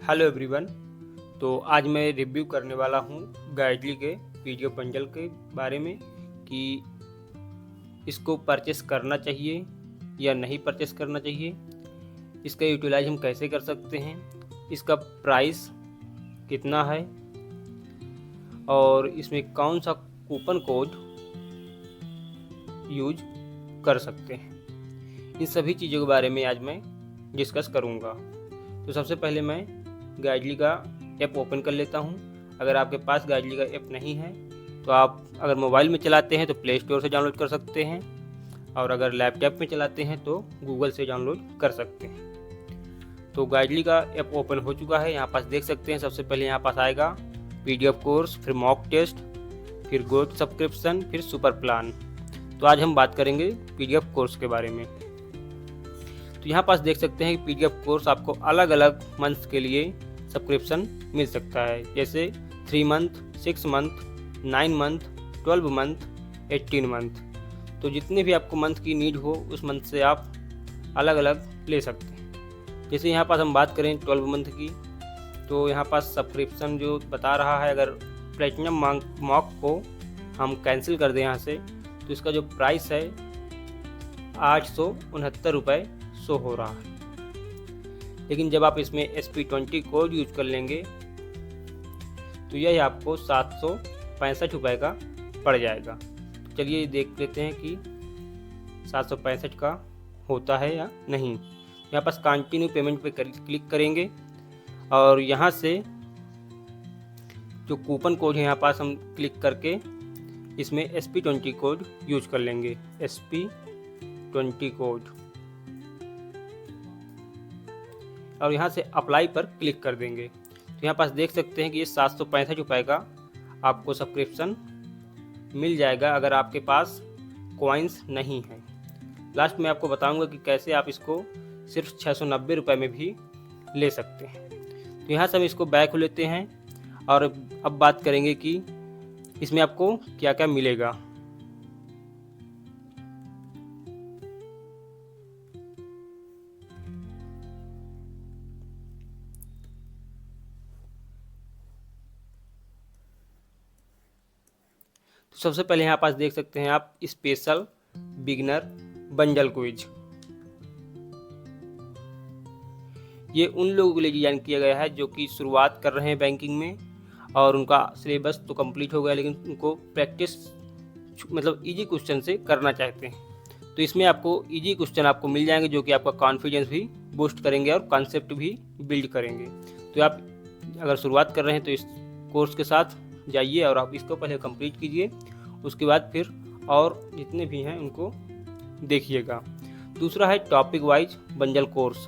Hello everyone. तो आज मैं रिव्यू करने वाला हूँ गाइडली के पीडीएफ बंडल के बारे में कि इसको परचेस करना चाहिए या नहीं परचेस करना चाहिए, इसका यूटिलाइज हम कैसे कर सकते हैं, इसका प्राइस कितना है और इसमें कौन सा कूपन कोड यूज कर सकते हैं, इन सभी चीज़ों के बारे में आज मैं डिस्कस करूँगा। तो सबसे पहले मैं गाइडली का ऐप ओपन कर लेता हूं। अगर आपके पास गाइडली का ऐप नहीं है तो आप अगर मोबाइल में चलाते हैं तो प्ले स्टोर से डाउनलोड कर सकते हैं और अगर लैपटॉप में चलाते हैं तो गूगल से डाउनलोड कर सकते हैं। तो गाइडली का ऐप ओपन हो चुका है। यहाँ पास देख सकते हैं, सबसे पहले यहाँ पास आएगा पीडीएफ कोर्स, फिर मॉक टेस्ट, फिर गोल्ड सब्सक्रिप्शन, फिर सुपर प्लान। तो आज हम बात करेंगे पीडीएफ कोर्स के बारे में। तो यहाँ पास देख सकते हैं कि पीडीएफ कोर्स आपको अलग अलग मंथ्स के लिए सब्सक्रिप्शन मिल सकता है, जैसे 3 month, 6 month, 9 month, 12 month, 18 month. तो जितने भी आपको मंथ की नीड हो उस मंथ से आप अलग अलग ले सकते हैं। जैसे यहाँ पास हम बात करें 12 मंथ की, तो यहाँ पास सब्सक्रिप्शन जो बता रहा है, अगर प्लेटिनम मॉक को हम कैंसिल कर दें यहाँ से तो इसका जो प्राइस है 869 रुपये शो हो रहा है। लेकिन जब आप इसमें SP20 कोड यूज कर लेंगे तो यह आपको 765 रुपये का पड़ जाएगा। चलिए देख लेते हैं कि 765 का होता है या नहीं। यहाँ पास कंटिन्यू पेमेंट पे क्लिक करेंगे और यहाँ से जो कूपन कोड है यहाँ पास हम क्लिक करके इसमें SP20 कोड यूज कर लेंगे। SP20 कोड और यहाँ से अप्लाई पर क्लिक कर देंगे। तो यहाँ पास देख सकते हैं कि ये 765 रुपये का आपको सब्सक्रिप्शन मिल जाएगा अगर आपके पास कॉइन्स नहीं है। लास्ट में आपको बताऊंगा कि कैसे आप इसको सिर्फ 690 रुपये में भी ले सकते हैं। तो यहाँ से हम इसको बैक हो लेते हैं और अब बात करेंगे कि इसमें आपको क्या क्या मिलेगा। तो सबसे पहले यहाँ पास देख सकते हैं आप स्पेशल बिगिनर बंडल क्विज। ये उन लोगों के लिए डिजाइन किया गया है जो कि शुरुआत कर रहे हैं बैंकिंग में और उनका सिलेबस तो कंप्लीट हो गया, लेकिन उनको प्रैक्टिस मतलब इजी क्वेश्चन से करना चाहते हैं। तो इसमें आपको इजी क्वेश्चन आपको मिल जाएंगे जो कि आपका कॉन्फिडेंस भी बूस्ट करेंगे और कॉन्सेप्ट भी बिल्ड करेंगे। तो आप अगर शुरुआत कर रहे हैं तो इस कोर्स के साथ जाइए और आप इसको पहले कंप्लीट कीजिए, उसके बाद फिर और जितने भी हैं उनको देखिएगा। दूसरा है टॉपिक वाइज बंडल कोर्स।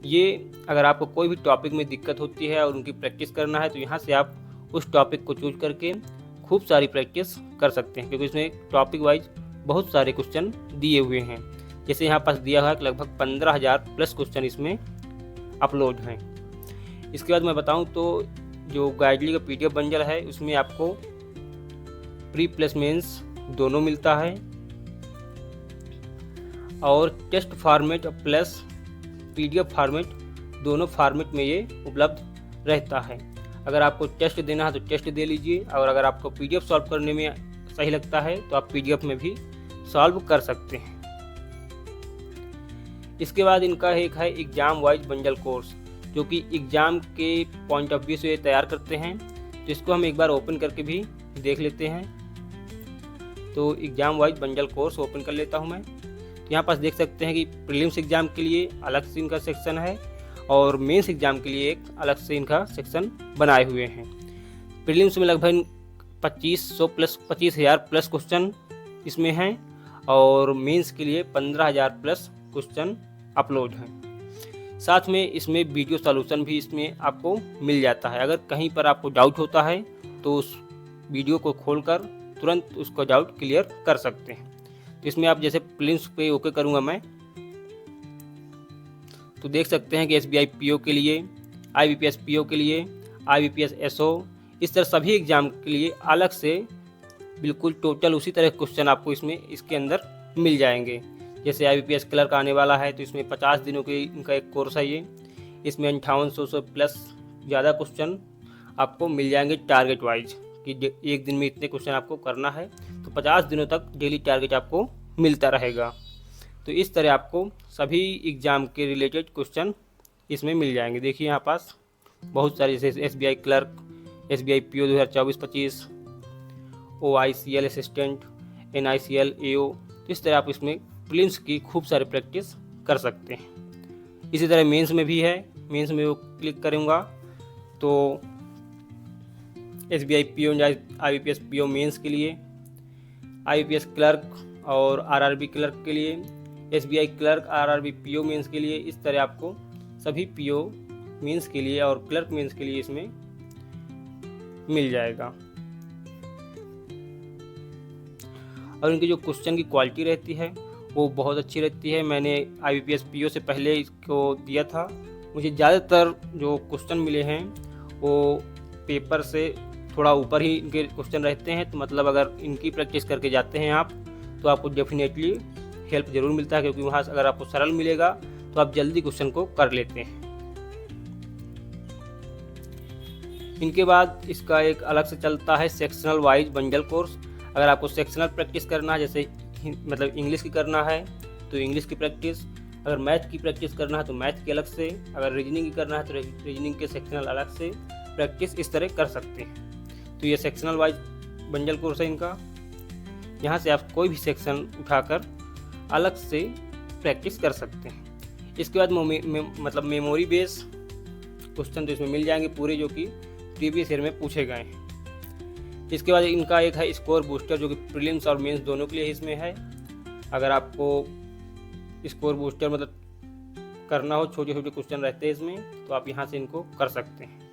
ये अगर आपको कोई भी टॉपिक में दिक्कत होती है और उनकी प्रैक्टिस करना है तो यहाँ से आप उस टॉपिक को चूज करके खूब सारी प्रैक्टिस कर सकते हैं, क्योंकि इसमें टॉपिक वाइज बहुत सारे क्वेश्चन दिए हुए हैं। जैसे यहाँ पास दिया हुआ है कि लगभग 15,000 प्लस क्वेश्चन इसमें अपलोड हैं। इसके बाद मैं बताऊँ तो जो गाइडली का पीडीएफ बंडल है उसमें आपको प्री प्लस मेंस दोनों मिलता है और test format plus PDF format दोनों फॉर्मेट में ये उपलब्ध रहता है। अगर आपको टेस्ट देना है तो टेस्ट दे लीजिए और अगर आपको पीडीएफ सॉल्व करने में सही लगता है तो आप पीडीएफ में भी सॉल्व कर सकते हैं। इसके बाद इनका एक है एग्जाम वाइज बंडल कोर्स, जो कि एग्ज़ाम के पॉइंट ऑफ व्यू से ये तैयार करते हैं। तो इसको हम एक बार ओपन करके भी देख लेते हैं। तो exam wise bundle course open कर लेता हूं मैं। तो यहाँ पास देख सकते हैं कि प्रीलिम्स एग्ज़ाम के लिए अलग से इनका सेक्शन है और मेंस एग्ज़ाम के लिए एक अलग से इनका सेक्शन बनाए हुए हैं। प्रीलिम्स में लगभग 25,000 प्लस क्वेश्चन इसमें हैं और मेंस के लिए 15,000 प्लस क्वेश्चन अपलोड हैं। साथ में इसमें वीडियो सॉल्यूशन भी इसमें आपको मिल जाता है। अगर कहीं पर आपको डाउट होता है तो उस वीडियो को खोलकर तुरंत उसको डाउट क्लियर कर सकते हैं। तो इसमें आप जैसे प्रीलिम्स पे ओके करूँगा मैं, तो देख सकते हैं कि SBI PO के लिए, IBPS PO के लिए, IBPS SO, इस तरह सभी एग्ज़ाम के लिए अलग से बिल्कुल टोटल उसी तरह क्वेश्चन आपको इसमें इसके अंदर मिल जाएंगे। जैसे IBPS क्लर्क आने वाला है तो इसमें 50 दिनों के इनका एक कोर्स है ये। इसमें 5800 प्लस ज़्यादा क्वेश्चन आपको मिल जाएंगे टारगेट वाइज कि एक दिन में इतने क्वेश्चन आपको करना है, तो 50 दिनों तक डेली टारगेट आपको मिलता रहेगा। तो इस तरह आपको सभी एग्ज़ाम के रिलेटेड क्वेश्चन इसमें मिल जाएंगे। देखिए यहाँ पास बहुत सारे, जैसे SBI clerk, SBI PO 2024-25, OICL assistant, NICL AO, तो इस तरह आप इसमें प्रीलिम्स की खूब सारी प्रैक्टिस कर सकते हैं। इसी तरह मेंस में भी है। मेंस में वो क्लिक करूँगा तो SBI PO या IBPS PO मेंस के लिए, IBPS क्लर्क और RRB क्लर्क के लिए, SBI clerk RRB PO mains के लिए, इस तरह आपको सभी PO मेंस के लिए और क्लर्क मेंस के लिए इसमें मिल जाएगा। और इनकी जो क्वेश्चन की क्वालिटी रहती है वो बहुत अच्छी रहती है। मैंने IBPS PO से पहले इसको दिया था, मुझे ज़्यादातर जो क्वेश्चन मिले हैं वो पेपर से थोड़ा ऊपर ही इनके क्वेश्चन रहते हैं। तो मतलब अगर इनकी प्रैक्टिस करके जाते हैं आप तो आपको डेफिनेटली हेल्प ज़रूर मिलता है, क्योंकि वहाँ से अगर आपको सरल मिलेगा तो आप जल्दी क्वेश्चन को कर लेते हैं। इनके बाद इसका एक अलग से चलता है सेक्शनल वाइज बंडल कोर्स। अगर आपको सेक्शनल प्रैक्टिस करना है, जैसे मतलब इंग्लिश की करना है तो इंग्लिश की प्रैक्टिस, अगर मैथ की प्रैक्टिस करना है तो मैथ की अलग से, अगर रीजनिंग की करना है तो रीजनिंग के सेक्शनल अलग से प्रैक्टिस इस तरह कर सकते हैं। तो ये सेक्शनल वाइज बंडल कोर्स है इनका। यहाँ से आप कोई भी सेक्शन उठाकर अलग से प्रैक्टिस कर सकते हैं। इसके बाद मतलब मेमोरी बेस क्वेश्चन तो इसमें मिल जाएंगे पूरे, जो कि प्रीवियस ईयर में पूछे गए हैं। इसके बाद इनका एक है स्कोर बूस्टर, जो कि प्रीलिम्स और मेंस दोनों के लिए इसमें है। अगर आपको स्कोर बूस्टर मतलब करना हो, छोटे छोटे क्वेश्चन रहते हैं इसमें, तो आप यहाँ से इनको कर सकते हैं।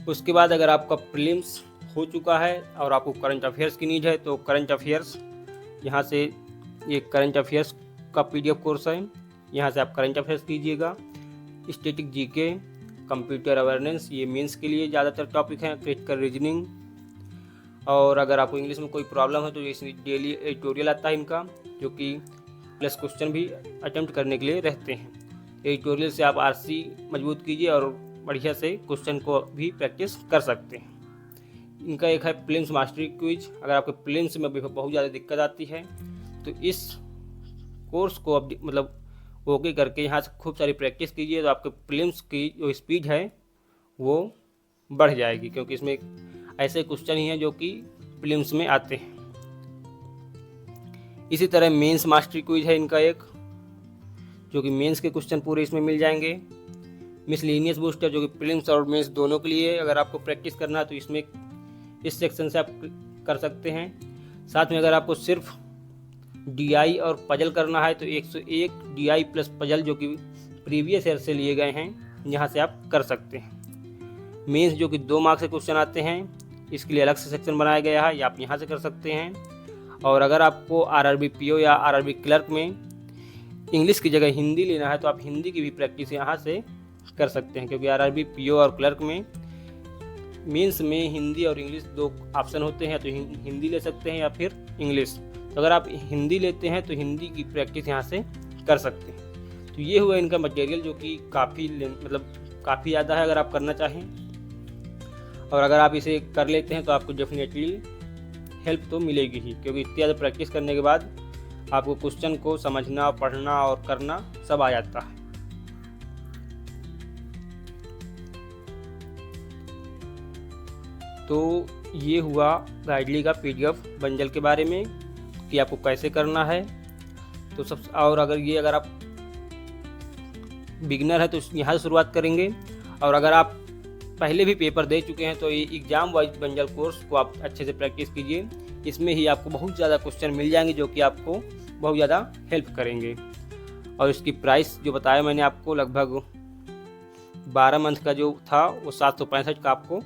उसके बाद अगर आपका प्रीलिम्स हो चुका है और आपको करंट अफेयर्स की नीड है तो करंट अफेयर्स, यहाँ से ये करंट अफेयर्स का PDF कोर्स है। यहाँ से आप करंट अफेयर्स कीजिएगा। स्टैटिक जीके, कंप्यूटर अवेयरनेस, ये मेंस के लिए ज़्यादातर टॉपिक हैं। क्रिटिकल रीजनिंग, और अगर आपको इंग्लिश में कोई प्रॉब्लम है तो इसमें डेली एडिटोरियल आता है इनका, जो कि प्लस क्वेश्चन भी अटेम्प्ट करने के लिए रहते हैं। एडिटोरियल से आप RC मजबूत कीजिए और बढ़िया से क्वेश्चन को भी प्रैक्टिस कर सकते हैं। इनका एक है प्रीलिम्स मास्टरी क्विज। अगर आपके प्रीलिम्स में बहुत ज़्यादा दिक्कत आती है तो इस कोर्स को अब मतलब ओके करके यहाँ से खूब सारी प्रैक्टिस कीजिए, तो आपके प्रीलिम्स की जो स्पीड है वो बढ़ जाएगी, क्योंकि इसमें ऐसे क्वेश्चन ही हैं जो कि प्रीलिम्स में आते हैं। इसी तरह मेंस मास्टरी क्विज है इनका एक, जो कि मेंस के क्वेश्चन पूरे इसमें मिल जाएंगे। मिसलेनियस बूस्टर, जो कि प्रीलिम्स और मेंस दोनों के लिए अगर आपको प्रैक्टिस करना है तो इसमें इस सेक्शन से आप कर सकते हैं। साथ में अगर आपको सिर्फ DI और पजल करना है तो 101 DI प्लस पजल, जो कि प्रीवियस ईयर से लिए गए हैं, यहाँ से आप कर सकते हैं। मेंस जो कि 2 मार्क्स के क्वेश्चन आते हैं, इसके लिए अलग से सेक्शन बनाया गया है, या आप यहाँ से कर सकते हैं। और अगर आपको RRB PO या RRB क्लर्क में इंग्लिश की जगह हिंदी लेना है तो आप हिंदी की भी प्रैक्टिस यहाँ से कर सकते हैं, क्योंकि RRB PO और क्लर्क में मेंस में हिंदी और इंग्लिश 2 ऑप्शन होते हैं, तो हिंदी ले सकते हैं या फिर इंग्लिश। तो अगर आप हिंदी लेते हैं तो हिंदी की प्रैक्टिस यहाँ से कर सकते हैं। तो ये हुआ इनका मटेरियल, जो कि काफ़ी काफ़ी ज़्यादा है अगर आप करना चाहें। और अगर आप इसे कर लेते हैं तो आपको डेफिनेटली हेल्प तो मिलेगी ही, क्योंकि इतनी ज़्यादा प्रैक्टिस करने के बाद आपको क्वेश्चन को समझना, पढ़ना और करना सब आ जाता है। तो ये हुआ गाइडली का PDF बंडल के बारे में कि आपको कैसे करना है। तो सब, और अगर आप बिगिनर है तो यहाँ से शुरुआत करेंगे, और अगर आप पहले भी पेपर दे चुके हैं तो ये एग्ज़ाम वाइज बंडल कोर्स को आप अच्छे से प्रैक्टिस कीजिए। इसमें ही आपको बहुत ज़्यादा क्वेश्चन मिल जाएंगे जो कि आपको बहुत ज़्यादा हेल्प करेंगे। और इसकी प्राइस जो बताया मैंने आपको, लगभग 12 मंथ का जो था वो 765 का आपको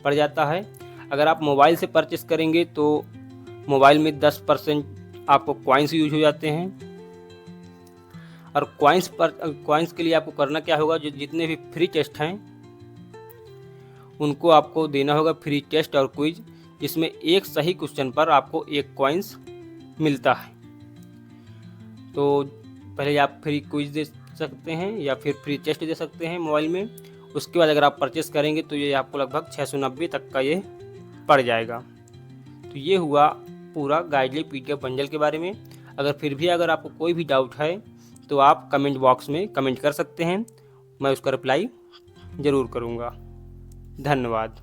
पड़ जाता है। अगर आप मोबाइल से परचेस करेंगे तो मोबाइल में 10% आपको कॉइन्स यूज हो जाते हैं। और कॉइन्स के लिए आपको करना क्या होगा, जो जितने भी फ्री टेस्ट हैं उनको आपको देना होगा फ्री टेस्ट और क्विज, जिसमें एक सही क्वेश्चन पर आपको 1 कॉइन्स मिलता है। तो पहले आप फ्री क्विज दे सकते हैं या फिर फ्री टेस्ट दे सकते हैं मोबाइल में। उसके बाद अगर आप परचेस करेंगे तो ये आपको लगभग 690 तक का ये पड़ जाएगा। तो ये हुआ पूरा गाइडली PDF बंडल के बारे में। अगर फिर भी अगर आपको कोई भी डाउट है तो आप कमेंट बॉक्स में कमेंट कर सकते हैं, मैं उसका रिप्लाई ज़रूर करूँगा। धन्यवाद।